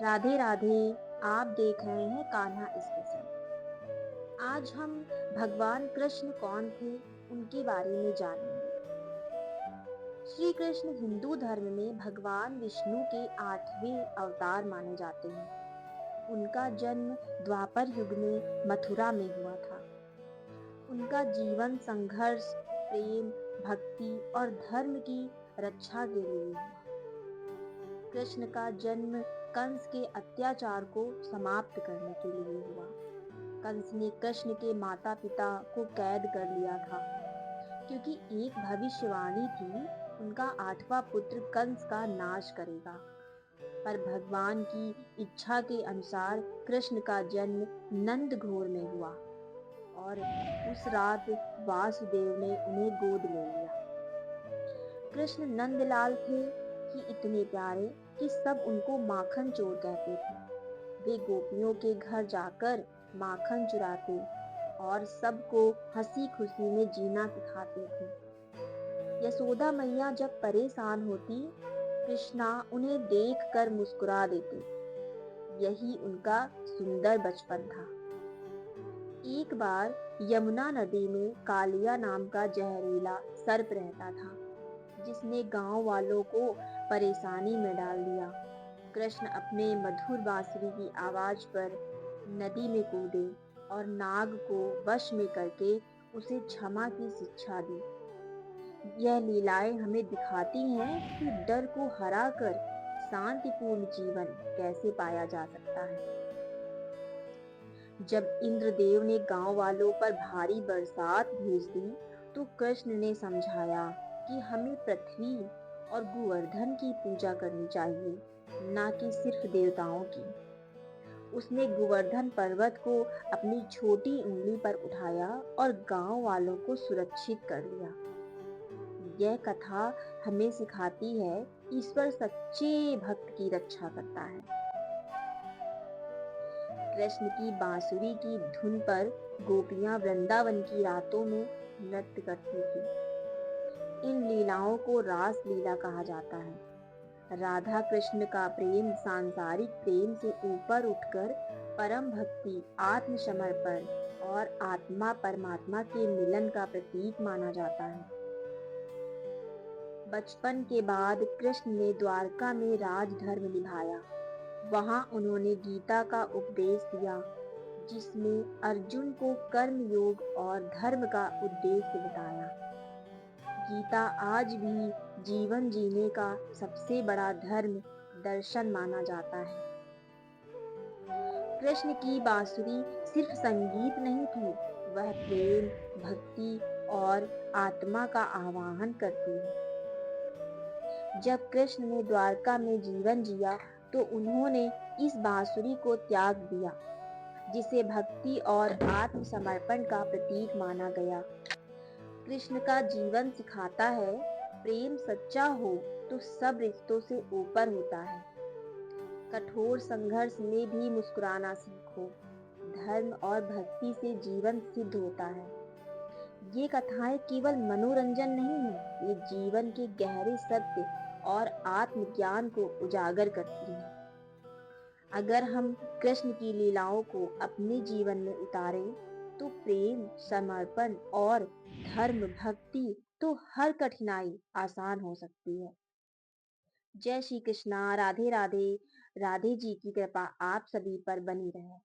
राधे राधे। आप देख रहे हैं कान्हा स्पेशल। आज हम भगवान कृष्ण कौन थे, उनके बारे में जानेंगे। श्री कृष्ण हिंदू धर्म में भगवान विष्णु के 8वें अवतार माने जाते हैं। उनका जन्म द्वापर युग में मथुरा में हुआ था। उनका जीवन संघर्ष, प्रेम, भक्ति और धर्म की रक्षा के लिए हुआ। कृष्ण का जन्म कंस के अत्याचार को समाप्त करने के लिए हुआ। कंस ने कृष्ण के माता पिता को कैद कर लिया था, क्योंकि एक भविष्यवाणी थी, उनका 8वां पुत्र कंस का नाश करेगा। पर भगवान की इच्छा के अनुसार कृष्ण का जन्म नंद घोर में हुआ और उस रात वासुदेव ने उन्हें गोद ले लिया। कृष्ण नंदलाल थे कि इतने प्यारे कि सब उनको माखन चोर कहते थे। वे गोपियों के घर जाकर माखन चुराते और सबको हंसी खुशी में जीना सिखाते थे। यशोदा मैया जब परेशान होती, कृष्णा उन्हें देखकर मुस्कुरा देते। यही उनका सुंदर बचपन था। एक बार यमुना नदी में कालिया नाम का जहरीला सर्प रहता था, जिसने गांव वालों को परेशानी में डाल दिया। कृष्ण अपने मधुर बांसुरी की आवाज पर नदी में कूदे और नाग को वश में करके उसे क्षमा की शिक्षा दी। यह लीलाएं हमें दिखाती हैं कि डर को हराकर शांतिपूर्ण जीवन कैसे पाया जा सकता है। जब इंद्रदेव ने गांव वालों पर भारी बरसात भेज दी, तो कृष्ण ने समझाया कि हमें पृथ्वी और गोवर्धन की पूजा करनी चाहिए, ना कि सिर्फ देवताओं की। उसने गोवर्धन पर्वत को अपनी छोटी उंगली पर उठाया और गांव वालों को सुरक्षित कर लिया। यह कथा हमें सिखाती है, ईश्वर सच्चे भक्त की रक्षा करता है। कृष्ण की बांसुरी की धुन पर गोपियां वृंदावन की रातों में नृत्य करती थी। इन लीलाओं को रास लीला कहा जाता है। राधा कृष्ण का प्रेम सांसारिक प्रेम से ऊपर उठकर परम भक्ति, आत्मसमर्पण और आत्मा परमात्मा के मिलन का प्रतीक माना जाता है। बचपन के बाद कृष्ण ने द्वारका में राजधर्म निभाया। वहां उन्होंने गीता का उपदेश दिया, जिसमें अर्जुन को कर्म योग और धर्म का उद्देश्य बताया। गीता आज भी जीवन जीने का सबसे बड़ा धर्म दर्शन माना जाता है। कृष्ण की बांसुरी सिर्फ संगीत नहीं थी, वह प्रेम, भक्ति और आत्मा का आवाहन करती है। जब कृष्ण ने द्वारका में जीवन जिया, तो उन्होंने इस बांसुरी को त्याग दिया, जिसे भक्ति और आत्मसमर्पण का प्रतीक माना गया। कृष्ण का जीवन सिखाता है, प्रेम सच्चा हो तो सब रिश्तों से ऊपर होता है। कठोर संघर्ष में भी मुस्कुराना सीखो। धर्म और भक्ति से जीवन सिद्ध होता है। ये कथाएं केवल मनोरंजन नहीं है, ये जीवन के गहरे सत्य और आत्मज्ञान को उजागर करती हैं। अगर हम कृष्ण की लीलाओं को अपने जीवन में उतारें, तो प्रेम, समर्पण और धर्म भक्ति तो हर कठिनाई आसान हो सकती है। जय श्री कृष्णा। राधे राधे। राधे जी की कृपा आप सभी पर बनी रहे।